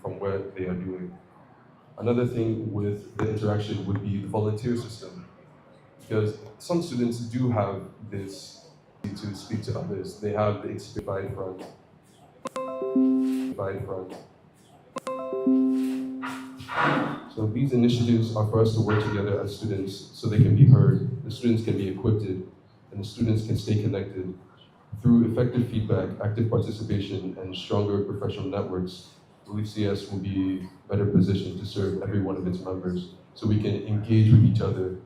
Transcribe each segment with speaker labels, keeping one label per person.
Speaker 1: from what they are doing. Another thing with the interaction would be the volunteer system, because some students do have this to speak to others. They have the experience front. So these initiatives are for us to work together as students so they can be heard, the students can be equipped, and the students can stay connected. Through effective feedback, active participation, and stronger professional networks, I believe CS will be better positioned to serve every one of its members so we can engage with each other,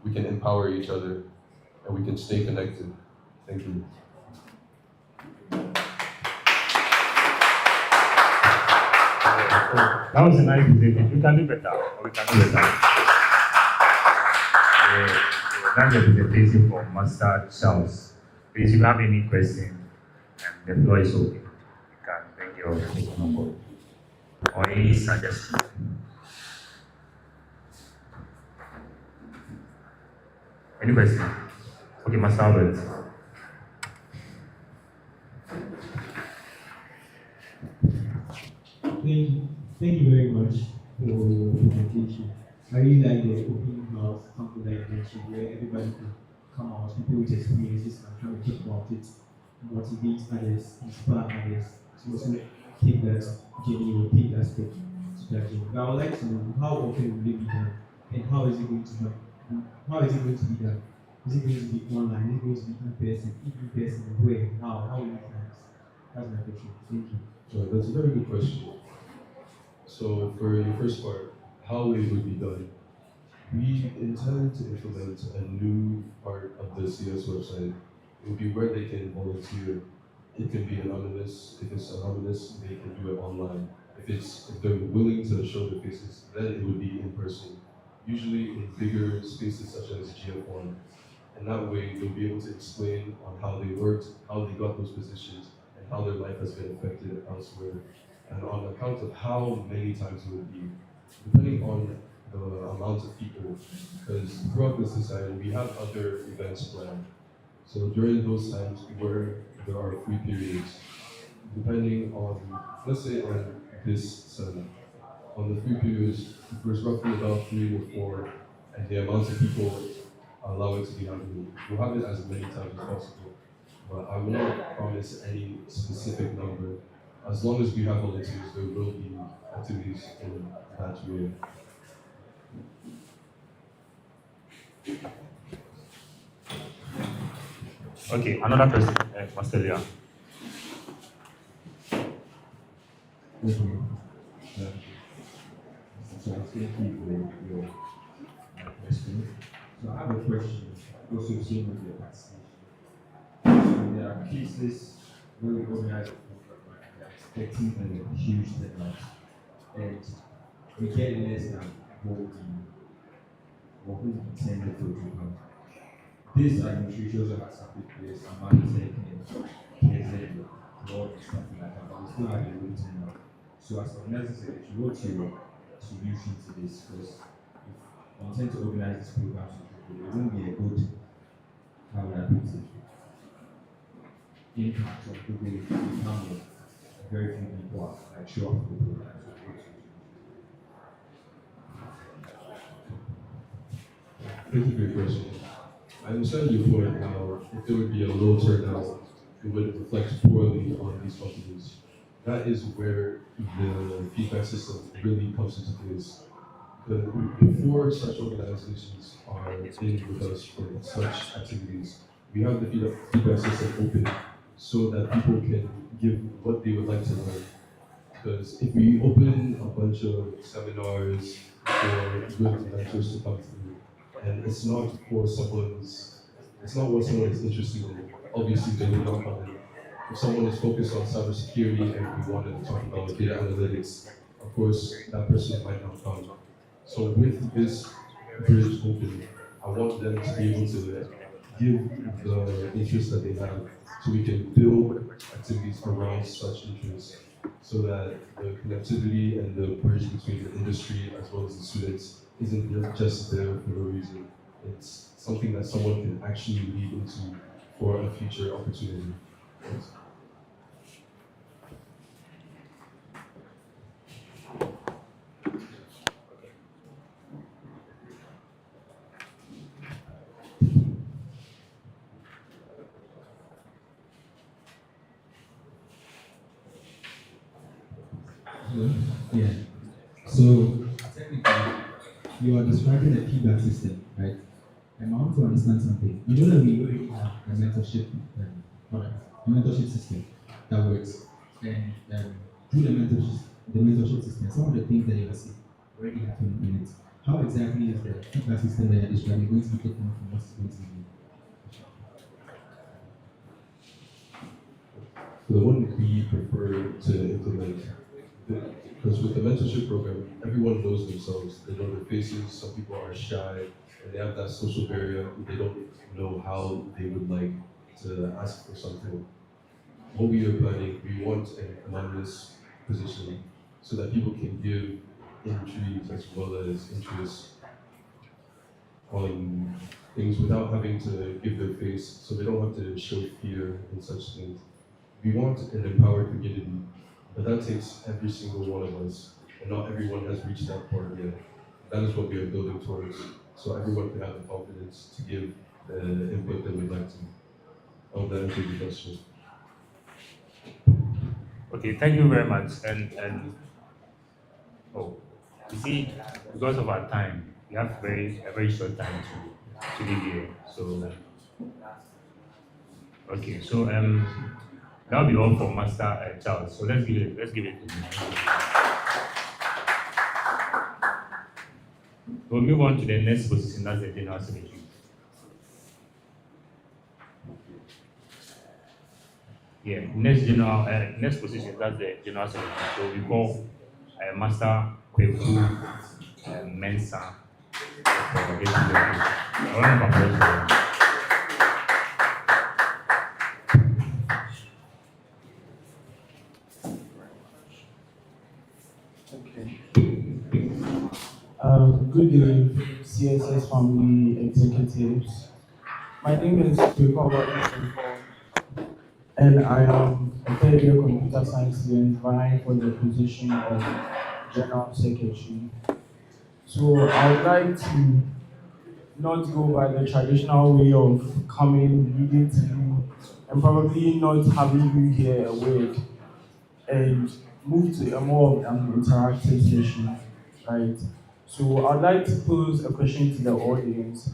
Speaker 1: we can empower each other, and we can stay connected. Thank you.
Speaker 2: That was a nice presentation. We can do better. We can do better. That's the presentation from Master Charles. Please, if you have any question, the floor is open. You can bring your question on board. Or any suggestion. Any question? Okay, Master Albert.
Speaker 3: Thank you very much for your presentation. I really like the open house, something like you mentioned, where everybody can come out, people with experiences and try to talk about it, motivate others, inspire others to also take that journey or take that step to that journey. But I would like to know how often will it be done and how is it going to be done? How is it going to be done? Is it going to be online? Is it going to be in person? If in person, where? How many times? That's my question. Thank you.
Speaker 1: So that's a very good question. So for your first part, how it would be done, we intend to implement a new part of the CS website. It will be where they can volunteer. It can be anonymous. If it's anonymous, they can do it online. If they're willing to show their faces, then it would be in person. Usually in bigger spaces such as GF1. And that way they'll be able to explain on how they worked, how they got those positions, and how their life has been affected elsewhere. And on account of how many times it would be, depending on the amount of people, because throughout the society we have other events planned. So during those times where there are free periods, depending on, let's say on this Sunday, on the free periods, there's roughly about 3 or 4, and the amount of people allow it to be happening. We'll have it as many times as possible, but I will not promise any specific number. As long as we have volunteers, there will be activities in that way.
Speaker 2: Okay, another person, Master Leon.
Speaker 4: Thank you. So thank you for your question. So I have a question also same with your participation. So there are cases where we organize a program, they are expecting a huge deadline, and we get less than what we intended to do. This administration also has some big players, Amantech and KZN, Lord and stuff like that, but we still have a waiting now. So as organizers, what's your solution to this? Because if you intend to organize this program, it won't be a good, how would I put it, impact on people if you come very few people like show up for the program.
Speaker 1: Thank you for your question. I understand your point how if there would be a low turnout, it would reflect poorly on these companies. That is where the feedback system really comes into place. Before such organizations are in with us for such activities, we have the feedback system open so that people can give what they would like to learn. Because if we open a bunch of seminars for good mentors to come through, and it's not what someone is interested in, obviously they will not come in. If someone is focused on cybersecurity and we wanted to talk about data analytics, of course that person might not come. So with this bridge open, I want them to be able to give the interest that they have so we can build activities around such interests so that the connectivity and the bridge between the industry as well as the students isn't just there for no reason. It's something that someone can actually lead into for a future opportunity. Thanks.
Speaker 3: Hello? Yeah. So technically, you are describing a feedback system, right? And I want to understand something. You know that we already have a mentorship product, a mentorship system that works. And through the mentorship system, some of the things that you are saying already happen in it. How exactly is the feedback system that you're describing going to be different from what's going to be?
Speaker 1: The one we prefer to implement, because with the mentorship program, everyone knows themselves. They know their faces. Some people are shy and they have that social barrier. They don't know how they would like to ask for something. What we are planning, we want an anonymous position so that people can give intrigue as well as interest on things without having to give their face, so they don't have to show fear and such things. We want an empowered community, but that takes every single one of us, and not everyone has reached that part yet. That is what we are building towards, so everyone can have the confidence to give the input that we'd like to. I hope that answers your question.
Speaker 2: Okay, thank you very much. And oh, you see, because of our time, we have a very short time to leave here. So okay, so that'll be all for Master Charles. So let's give it to him. We'll move on to the next position, that's the General Secretary. Yeah, next position, that's the General Secretary. So we call Master Kweku Mensah for this position. A round of applause for him.
Speaker 5: Okay. Good evening, CSS family executives. My name is Kweku Mensah, and I am a third year computer science student vying for the position of General Secretary. So I would like to not go by the traditional way of coming, reading to you, and probably not having you hear a word, and move to a more of an interactive session, right? So I'd like to pose a question to the audience.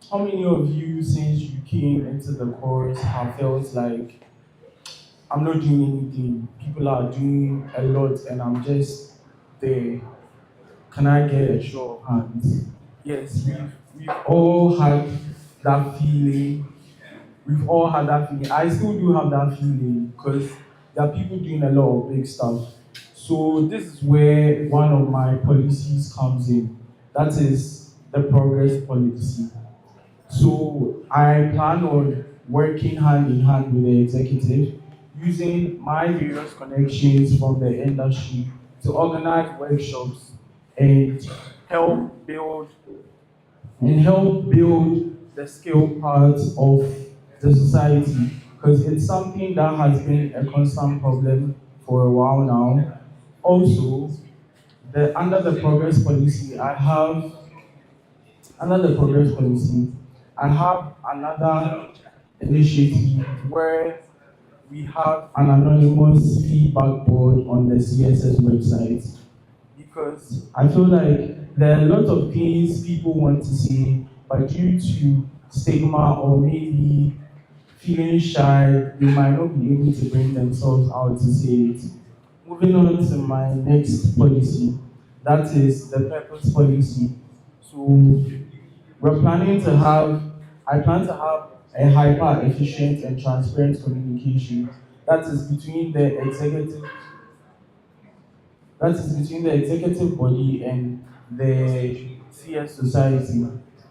Speaker 5: How many of you, since you came into the course, have felt like I'm not doing anything, people are doing a lot and I'm just there? Can I get a show of hands? Yes, we've all had that feeling. We've all had that feeling. I still do have that feeling because there are people doing a lot of big stuff. So this is where one of my policies comes in. That is the progress policy. So I plan on working hand in hand with the executive, using my various connections from the industry to organize workshops and help build the skill part of the society, because it's something that has been a constant problem for a while now. Also, under the progress policy, I have another initiative where we have an anonymous feedback board on the CSS website, because I feel like there are a lot of things people want to say, but due to stigma or maybe feeling shy, they might not be able to bring themselves out to say it. Moving on to my next policy, that is the purpose policy. So I plan to have a hyper efficient and transparent communication that is between the executive body and the CS society.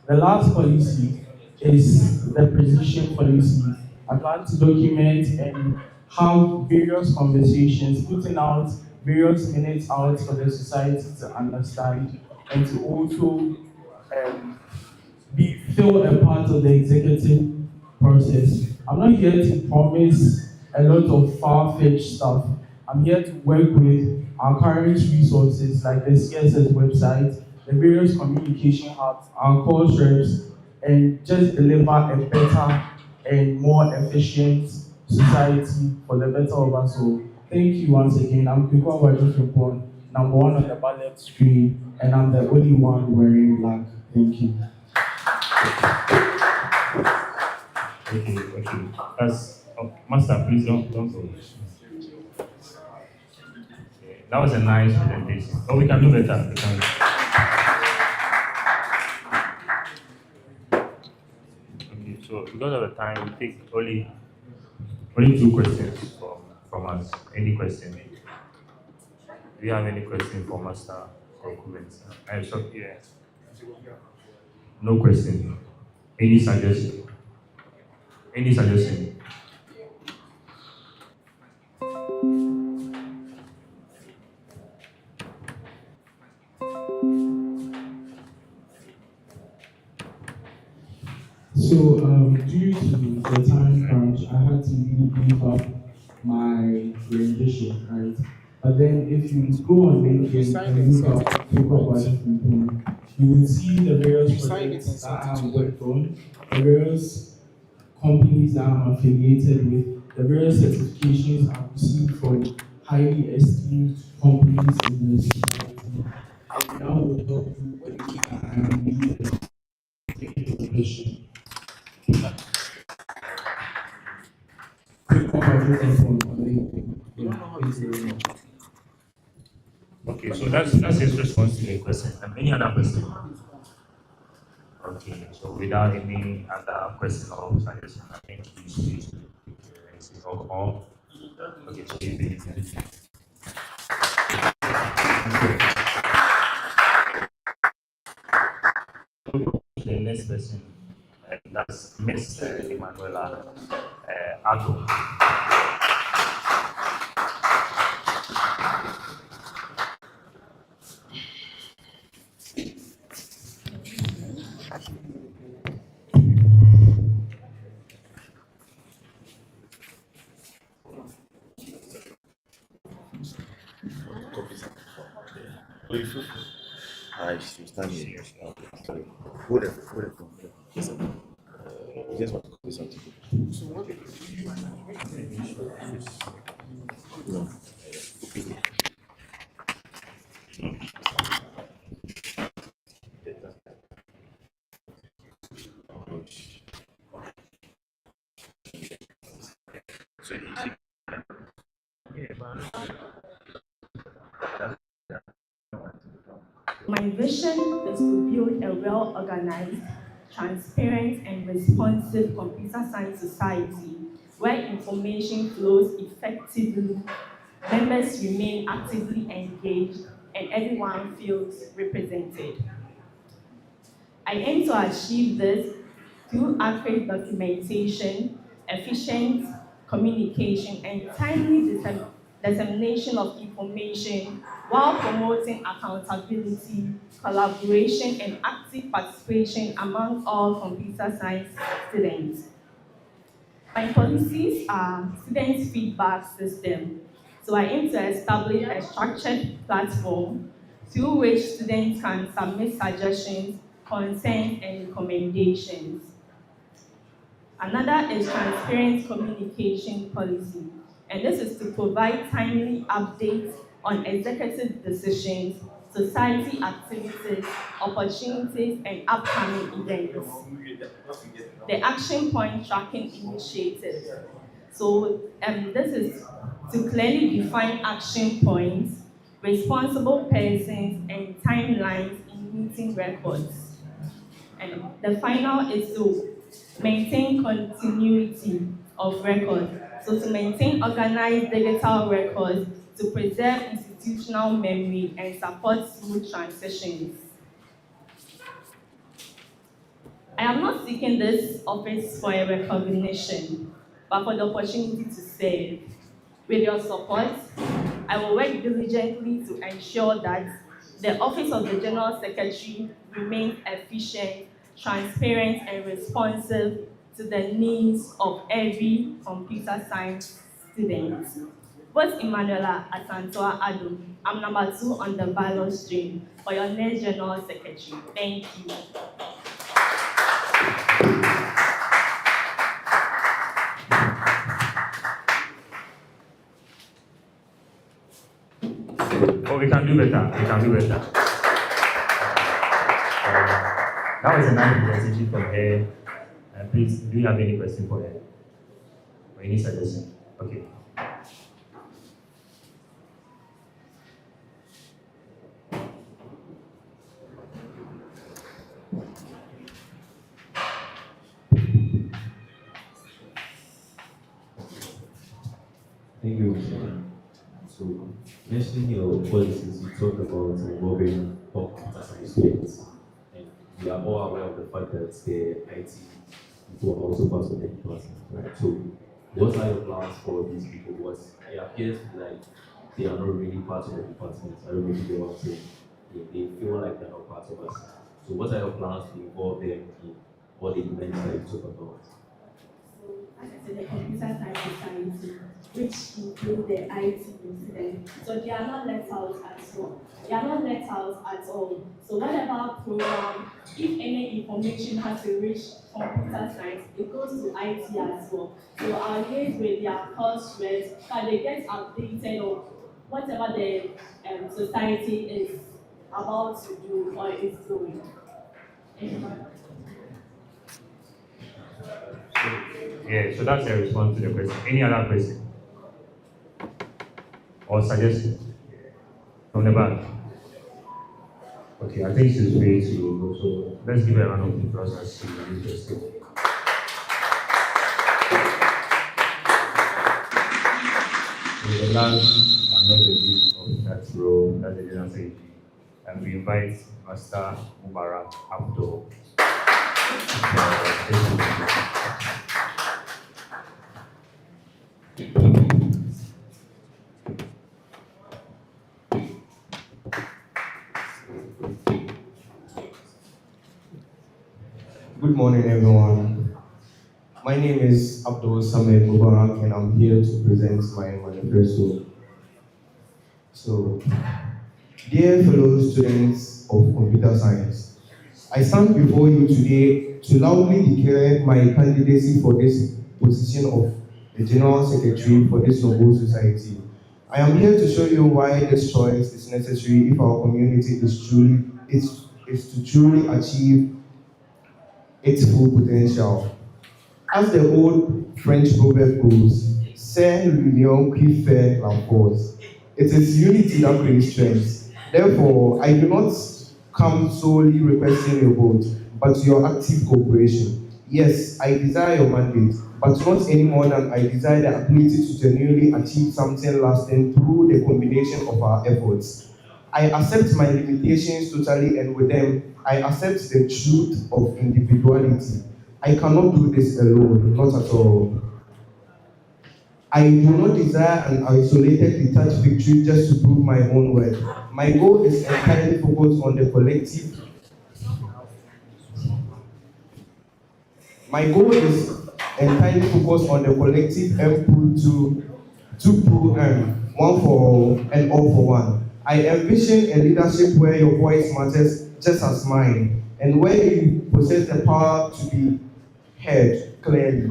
Speaker 5: The last policy is the precision policy. I plan to document and have various conversations, putting out various minutes out for the society to understand and to also feel a part of the executive process. I'm not here to promise a lot of far-fetched stuff. I'm here to work with our current resources like the CSS website, the various communication hubs, our course reps, and just deliver a better and more efficient society for the better of us all. Thank you once again. I'm Kwekwa Wajifipon, number one on the ballot screen, and I'm the only one wearing black. Thank you.
Speaker 2: Okay. That's Master, please don't go. Okay, that was a nice presentation. Oh, we can do better. Okay, so because of the time, we take only 2 questions from us. Any question? Do you have any question for Master or comments? I'm sorry, yeah. No question. Any suggestion? Any suggestion?
Speaker 5: So, due to the time crunch, I had to really beef up my rendition, right? But then, if you go on LinkedIn and look up Kwekwa Wajifipon, you will see the various projects that I have worked on, the various companies that I'm affiliated with, the various certifications I've received from highly esteemed companies in the society. And now will help you when you can really take the position. Quick on LinkedIn. Thanks very much.
Speaker 2: Okay, so that's his response to the question. Any other question? Okay, so without any other question or suggestion, I think we should all. Okay, so you the next person, that's Miss Emanuela Ago.
Speaker 6: Ah, je suis tanné. Sorry. Whatever. Yes, sir. Just want to copy something. No. So easy.
Speaker 7: My vision is to build a well-organized, transparent, and responsive computer science society where information flows effectively, members remain actively engaged, and everyone feels represented. I aim to achieve this through accurate documentation, efficient communication, and timely dissemination of information while promoting accountability, collaboration, and active participation among all computer science students. My policies are student feedback system. So I aim to establish a structured platform through which students can submit suggestions, concerns, and recommendations. Another is transparent communication policy, and this is to provide timely updates on executive decisions, society activities, opportunities, and upcoming events. The action point tracking initiative. So this is to clearly define action points, responsible persons, and timelines in meeting records. And the final is to maintain continuity of records. So to maintain organized digital records, to preserve institutional memory and support smooth transitions. I am not seeking this office for a recognition, but for the opportunity to serve. With your support, I will work diligently to ensure that the Office of the General Secretary remains efficient, transparent, and responsive to the needs of every computer science student. Both Emanuela Asantua Ado, I'm number 2 on the ballot stream for your next General Secretary. Thank you.
Speaker 2: Oh, we can do better. We can do better. That was a nice presentation from her. Please, do you have any question for her? Or any suggestion? Okay.
Speaker 4: Thank you. So, mentioning your policies, you talked about involving all computer science students, and we are all aware of the fact that the IT people are also part of the department, right? So, what are your plans for these people? Because it appears like they are not really part of the department. I don't really know what I'm saying. They feel like they're not part of us. So, what are your plans to involve them in all the events that you talk about?
Speaker 7: So, as I said, the computer science society, which include the IT incident, so they are not left out at all. They are not left out at all. So whatever program, if any information has to reach computer science, it goes to IT as well. So I'll engage with their course rates, but they get updated on whatever the society is about to do or is doing.
Speaker 2: Yeah, so that's a response to the question. Any other question? Or suggestion? From the back? Okay, I think she's ready to go. So let's give her a round of applause as she is interested. So the last but not the least of that role, that's the general secretary. And we invite Master Mubarak Abdul.
Speaker 8: Good morning, everyone. My name is Abdul Samed Mubarak, and I'm here to present my manifesto. So, dear fellow students of computer science, I stand before you today to loudly declare my candidacy for this position of the General Secretary for this noble society. I am here to show you why this choice is necessary if our community is to truly achieve its full potential. As the old French proverb goes, "C'est l'union qui fait la force." It is unity that creates strength. Therefore, I do not come solely requesting your vote, but your active cooperation. Yes, I desire your mandate, but not any more than I desire the ability to genuinely achieve something lasting through the combination of our efforts. I accept my limitations totally, and with them, I accept the truth of individuality. I cannot do this alone, not at all. I do not desire an isolated, detached victory just to prove my own worth. My goal is entirely focused on the collective. My goal is entirely focused on the collective input to pro-earn, one for all and all for one. I envision a leadership where your voice matters just as mine, and where you possess the power to be heard clearly.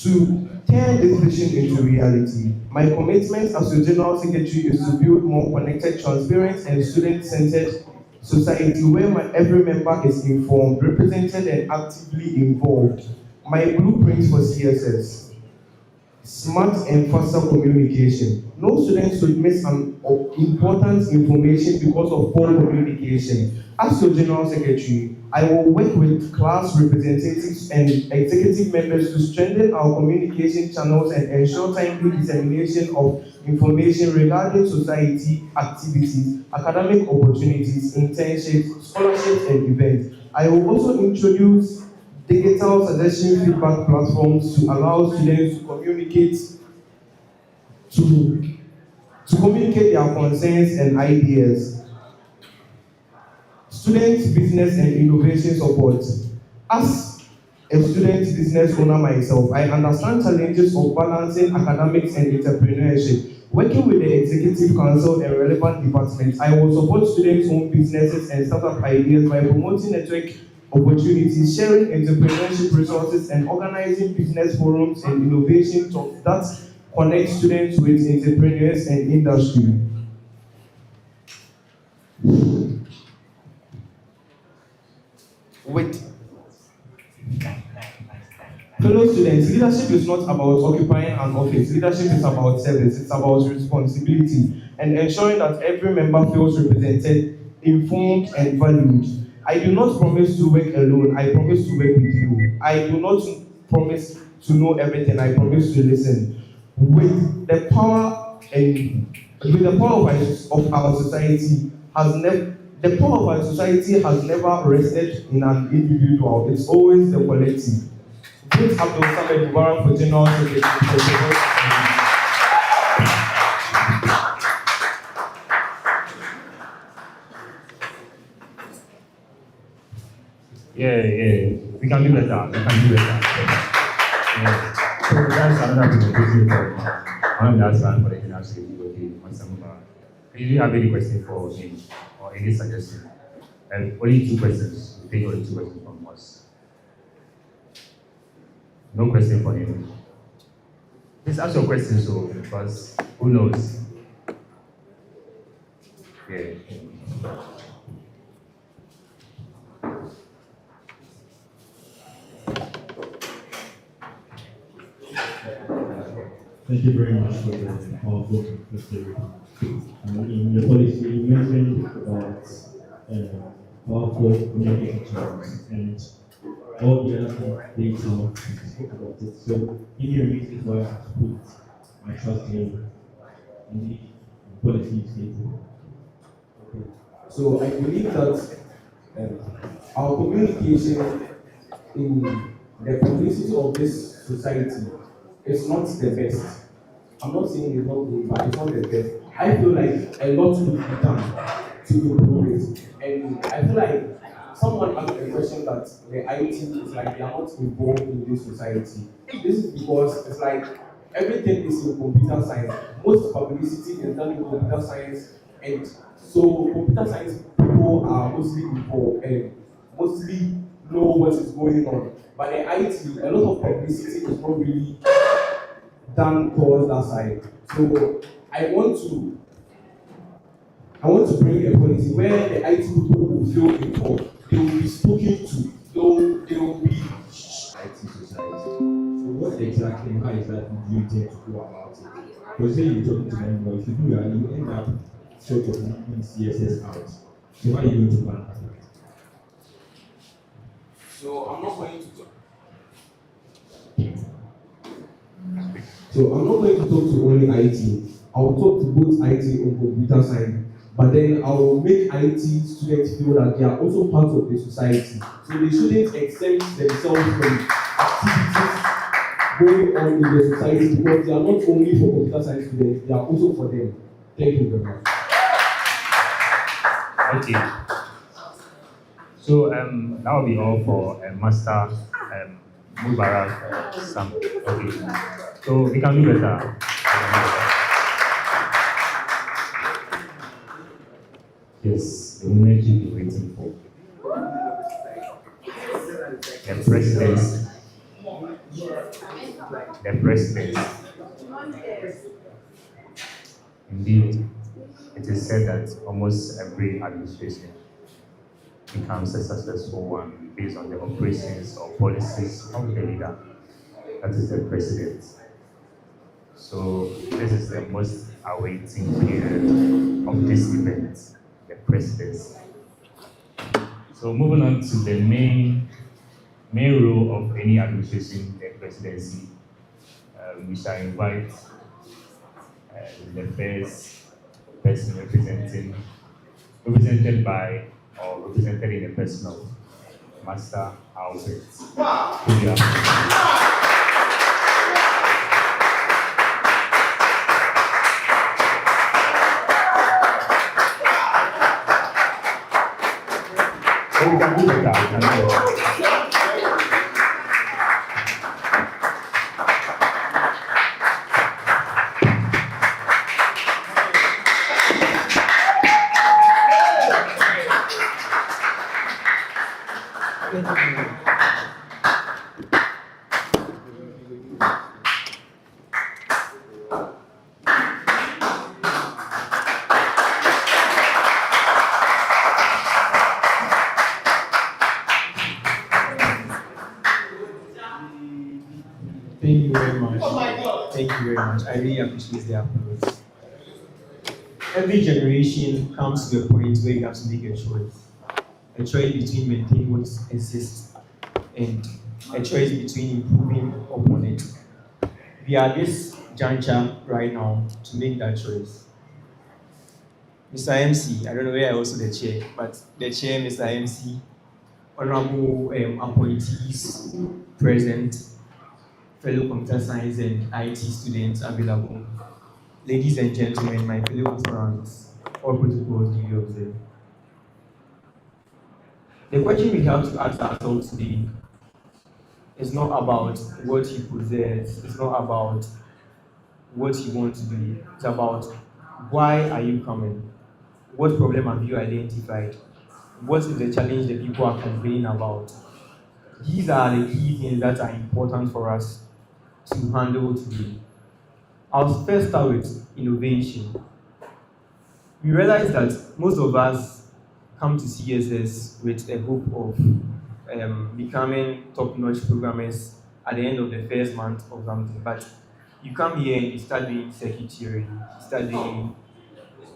Speaker 8: To turn this vision into reality, my commitment as your General Secretary is to build more connected, transparent, and student-centered society where every member is informed, represented, and actively involved. My blueprint for CSS: smart and faster communication. No student should miss an important information because of poor communication. As your General Secretary, I will work with class representatives and executive members to strengthen our communication channels and ensure timely dissemination of information regarding society activities, academic opportunities, internships, scholarships, and events. I will also introduce digital suggestion feedback platforms to allow students to communicate their concerns and ideas. Student business and innovation support. As a student business owner myself, I understand challenges of balancing academics and entrepreneurship. Working with the Executive Council and relevant departments, I will support students-owned businesses and startup ideas by promoting network opportunities, sharing entrepreneurship resources, and organizing business forums and innovation talks that connect students with entrepreneurs and industry. with fellow students. Leadership is not about occupying an office. Leadership is about service. It's about responsibility and ensuring that every member feels represented, informed, and valued. I do not promise to work alone. I promise to work with you. I do not promise to know everything. I promise to listen. With the power of our society the power of our society has never rested in an individual. It's always the collective. Put Abdul Samad Mubarak for General Secretary.
Speaker 2: Yeah. We can do better. Yeah. So that's another presentation for I'm the answer for the General Secretary. Okay, Mr. Mubarak. Do you have any question for him or any suggestion? Only 2 questions. We take only 2 questions from us. No question for him. Just ask your question, so because who knows? Yeah.
Speaker 3: Thank you very much for the powerful presentation. In your policy, you mentioned about powerful communication channels and all the other things you spoke about it. So, in your reasons why I put my trust in the policy you stated.
Speaker 8: Okay. So I believe that our communication in the complexity of this society is not the best. I'm not saying it's not good, but it's not the best. I feel like a lot could be done to improve it. And I feel like someone asked the question that the IT is like they are not involved in this society. This is because it's like everything is in computer science. Most publicity is done in computer science, and so computer science people are mostly involved and mostly know what is going on. But in IT, a lot of publicity is not really done towards that side. So I want to bring a policy where the IT people will feel involved. They will be spoken to. They will be
Speaker 4: IT society. So what exactly, how exactly do you intend to go about it? Because then you're talking to them, but if you do that, you end up sort of leaving CSS out. So how are you going to plan that?
Speaker 8: So I'm not going to talk to only IT. I will talk to both IT and computer science. But then I will make IT students feel that they are also part of the society. So they shouldn't exempt themselves from activities going on in the society because they are not only for computer science students, they are also for them. Thank you very much.
Speaker 2: Okay. So that will be all for Master Mubarak Sam. Okay. So we can do better. Yes, the moment you've been waiting for. The president. The president. Indeed, it is said that almost every administration becomes a successful one based on the operations or policies of the leader, that is the president. So this is the most awaiting period of this event, the presidency. So moving on to the main role of any administration, the presidency, we shall invite the first person represented by or represented in the person of Master Albert. Wow. We can do that.
Speaker 3: Thank you very much. I really appreciate the applause. Every generation comes to a point where you have to make a choice between maintaining what exists and a choice between improving upon it. We are at this juncture right now to make that choice. Mr. MC, I don't know where I also the chair, but the chair, Mr. MC, honorable appointees present, fellow computer science and IT students available, ladies and gentlemen, my fellow friends, all protocols duly observed. The question we have to ask ourselves today is not about what you possess, it's not about what you want to do, it's about why are you coming? What problem have you identified? What is the challenge that people are complaining about? These are the key things that are important for us to handle today. I'll first start with innovation. We realize that most of us come to CSS with a hope of becoming top-notch programmers at the end of the first month or something. But you come here and you start doing circuit theory, you start doing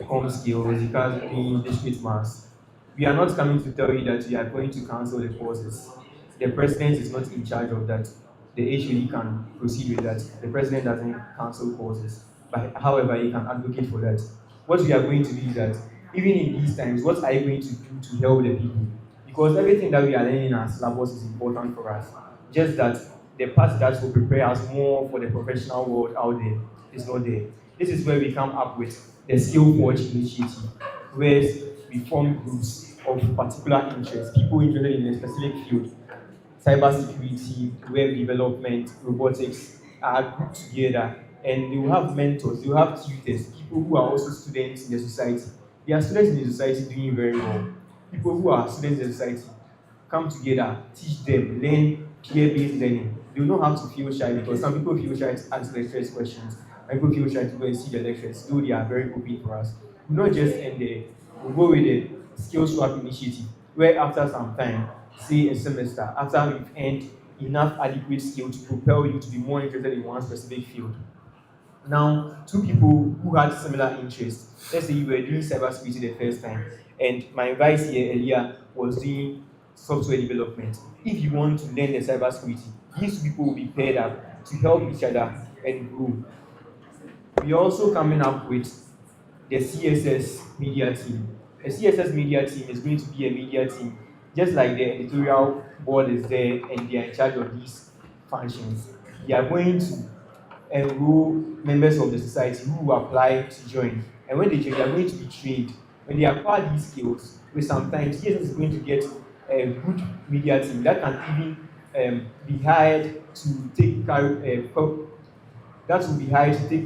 Speaker 3: home skills, you start doing discrete maths. We are not coming to tell you that we are going to cancel the courses. The president is not in charge of that. The HOD can proceed with that. The president doesn't cancel courses. But however, he can advocate for that. What we are going to do is that, even in these times, what are you going to do to help the people? Because everything that we are learning as syllabus is important for us. Just that the part that will prepare us more for the professional world out there is not there. This is where we come up with the Skill Forge initiative, where we form groups of particular interest, people interested in a specific field, cybersecurity, web development, robotics, are grouped together, and they will have mentors, they will have tutors, people who are also students in the society. They are students in the society doing very well. People who are students in the society come together, teach them, learn peer-based learning. They will not have to feel shy, because some people feel shy to ask lecturers questions. Some people feel shy to go and see the lecturers, though they are very open for us. We'll not just end there. We'll go with the Skill Swap initiative, where after some time, say a semester, after we've earned enough adequate skill to propel you to be more interested in one specific field. Now, two people who had similar interests, let's say you were doing cybersecurity the first time, and my vice here earlier was doing software development. If you want to learn the cybersecurity, these people will be paired up to help each other and grow. We're also coming up with the CSS media team. The CSS media team is going to be a media team, just like the editorial board is there and they are in charge of these functions. They are going to enroll members of the society who will apply to join. And when they join, they are going to be trained. When they acquire these skills, we sometimes CSS is going to get a good media team that can even be hired to take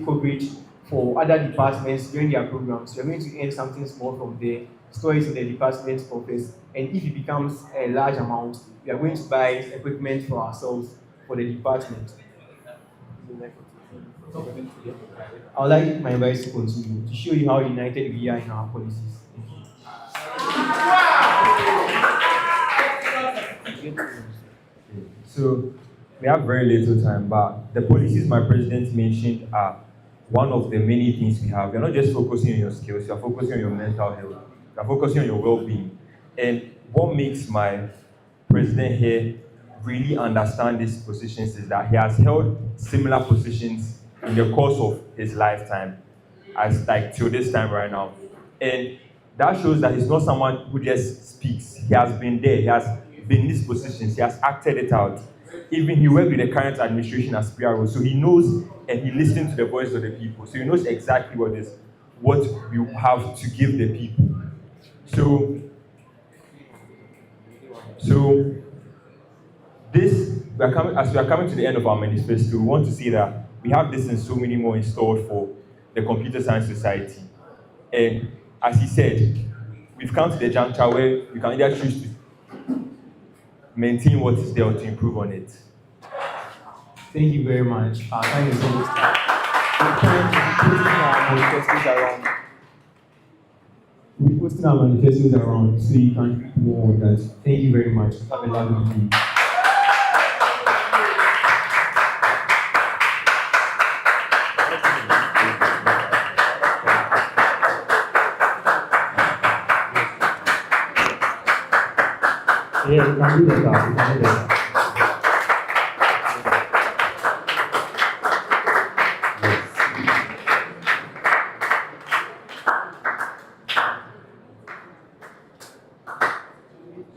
Speaker 3: coverage for other departments during their programs. You're going to earn something small from the stories in the department's office, and if it becomes a large amount, we are going to buy equipment for ourselves for the department. I would like my advice to continue to show you how united we are in our policies. Thank you.
Speaker 4: So, we have very little time, but the policies my president mentioned are one of the many things we have. You're not just focusing on your skills, you're focusing on your mental health, you're focusing on your well-being. And what makes my president here really understand these positions is that he has held similar positions in the course of his lifetime, as like till this time right now. And that shows that he's not someone who just speaks. He has been there, he has been in these positions, he has acted it out. Even he worked with the current administration as PRO, so he knows and he listens to the voice of the people. So he knows exactly what we have to give the people. So this, as we are coming to the end of our manifesto, we want to see that we have this and so many more installed for the Computer Science Society. And as he said, we've come to the juncture where we can either choose to maintain what is there or to improve on it.
Speaker 3: Thank you very much. Our time is almost up. We're posting our manifestos around so you can read more of that. Thank you very much. Have a lovely day.
Speaker 2: Yeah, we can do better. We can do better.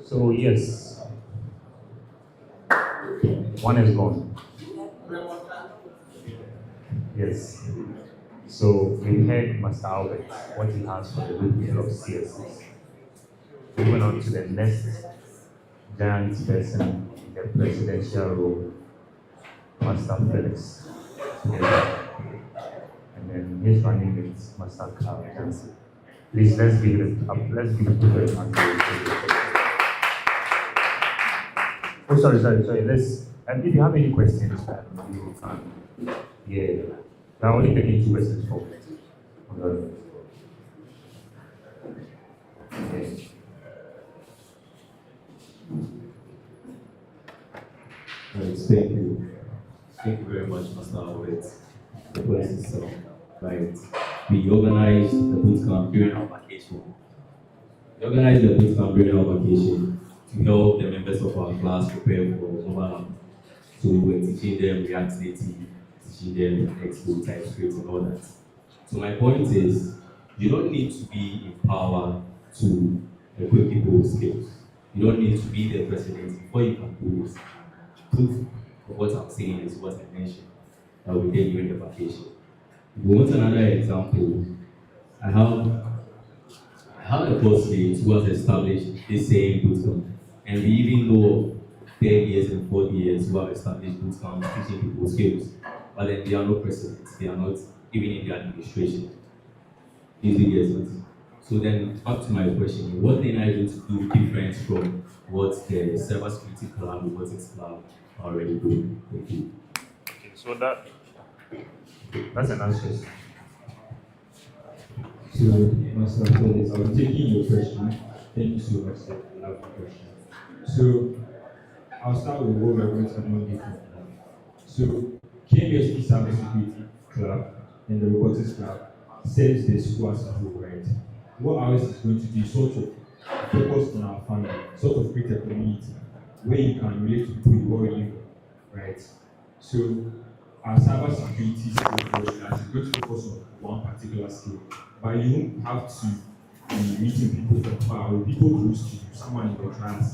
Speaker 2: So yes, one is gone. Yes. So we heard Master Albert, what he has for the people of CSS. Moving on to the next giant person in the presidential role, Master Felix. And then his running mate, Master Carl Johnson. Please let's give it up. Let's give it to them. Oh, sorry. Let's. And if you have any questions, you can. Yeah. Now only taking 2 questions for. Yes.
Speaker 9: Right, thank you. Thank you very much, Master Albert. The place is right. We organized the boot camp during our vacation. We organized the boot camp during our vacation to help the members of our class prepare for overlap. So we were teaching them React Native, teaching them Expo, TypeScript, and all that. So my point is, you don't need to be in power to equip people with skills. You don't need to be the president before you can do this. Proof of what I'm saying is what I mentioned that we did during the vacation. If we want another example, I have a classmate who has established the same bootcamp, and we even know of 10 years and 40 years who have established bootcamps teaching people skills, but then they are not presidents, they are not even in the administration. Easy yes. So then back to my question, what then are you going to do different from what the cybersecurity club, robotics club are already doing? Thank you.
Speaker 2: Okay, so that's an answer.
Speaker 4: So, Master Felix, I'll be taking your question. Thank you so much for the question. So, I'll start with what we're going to know different. So, KMSP Cybersecurity Club and the Robotics Club serves the school as a whole, right? What ours is going to do is sort of focus on our family, sort of create a community where you can relate to people you already know, right? So, our cybersecurity skill is going to focus on one particular skill, but you don't have to be meeting people from far away, people close to you, someone in the class,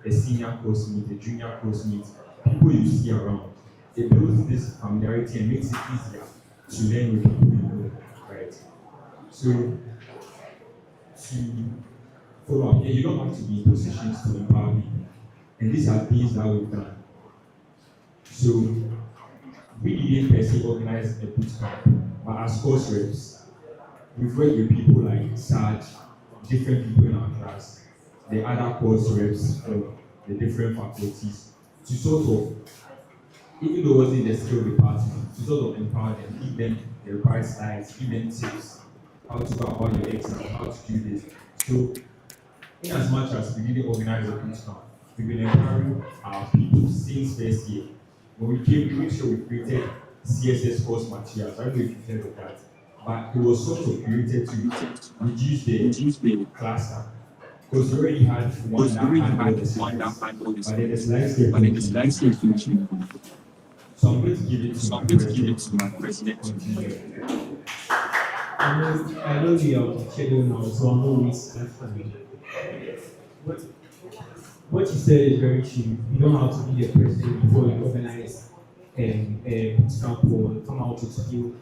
Speaker 4: a senior course mate, a junior course mate, people you see around. It builds this familiarity and makes it easier to learn with people you know, right? So, to follow up, you don't have to be in positions to empower people, and these are things that we've done. So, we didn't per se organize a boot camp, but as course reps, we've worked with people like Sarge, different people in our class, the other course reps from the different faculties, to sort of, even though it wasn't the skill department, to sort of empower them, give them the required slides, give them tips, how to go about your exam, how to do this. So, in as much as we didn't organize a boot camp, we've been empowering our people since first year. When we came, we made sure we created CSS course materials. I don't know if you've heard of that, but it was sort of created to reduce the cluster. Because we already had one that had all the slides, but then the slides were finishing. So I'm going to give it to my president.
Speaker 3: I know we are scheduled now, so I'm not wasting that time. What you said is very true. You don't have to be the president before you organize a bootcamp or come out with skill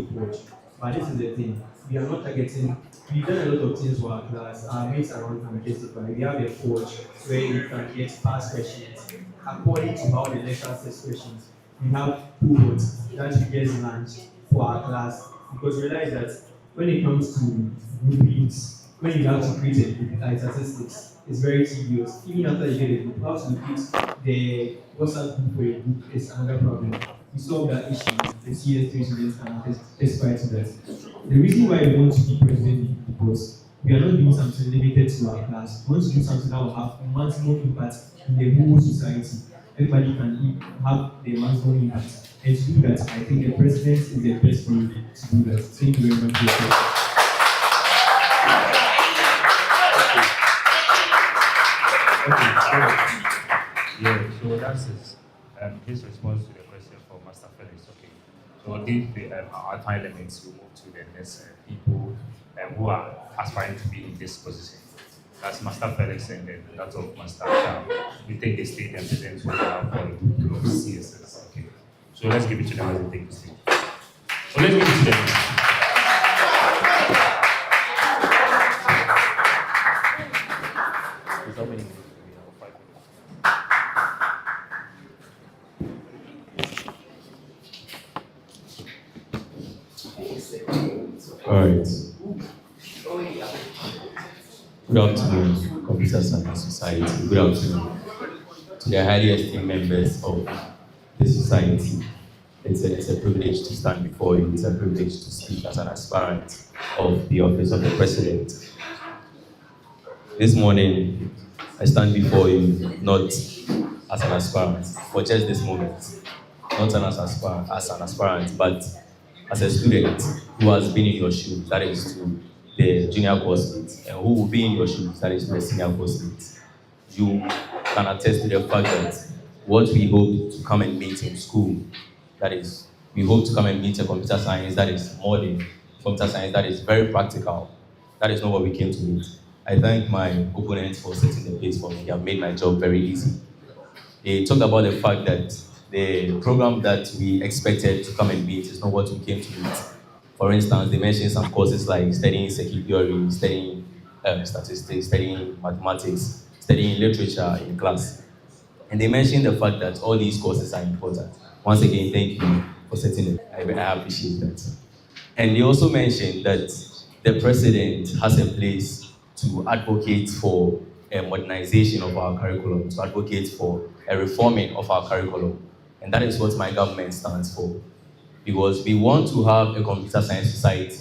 Speaker 3: coach. But this is the thing. We are not targeting. We've done a lot of things for our class. Our mates around can testify. We have a coach where you can get past questions according to how the lecturer says questions. We have cohorts that you get lunch for our class, because we realize that when it comes to groupings, when you have to create a group like statistics, it's very tedious. Even after you get a group, how to create the WhatsApp group for a group is another problem. We solve that issue. The CS3 students can testify to that. The reason why we want to be president is because we are not doing something limited to our class. We want to do something that will have maximum impact in the whole society. Everybody can have the maximum impact. And to do that, I think the president is the best way to do that. Thank you very much for your question.
Speaker 2: Okay, so that's his response to the question for Master Felix. Okay. So if our time limits, we move to the next people who are aspiring to be in this position. That's Master Felix and then that of Master Shah. We take the state and present what we have for a group of CSS. Okay. So let's give it to them as they take the stage. So let's give it to them. How many minutes do we have? 5 minutes.
Speaker 9: All right. Good afternoon, Computer Science Society. Good afternoon to the highly esteemed members of the society. It's a privilege to stand before you. It's a privilege to speak as an aspirant of the office of the president. This morning, I stand before you not as an aspirant for just this moment, not as an aspirant, but as a student who has been in your shoes, that is to the junior course mates, and who will be in your shoes, that is to the senior course mates. You can attest to the fact that what we hope to come and meet in school, that is, we hope to come and meet a computer science that is modern, computer science that is very practical. That is not what we came to meet. I thank my opponents for setting the pace for me. They have made my job very easy. They talked about the fact that the program that we expected to come and meet is not what we came to meet. For instance, they mentioned some courses like studying circuit theory, studying statistics, studying mathematics, studying literature in class. And they mentioned the fact that all these courses are important. Once again, thank you for setting it. I appreciate that. And they also mentioned that the president has a place to advocate for a modernization of our curriculum, to advocate for a reforming of our curriculum. And that is what my government stands for. Because we want to have a computer science society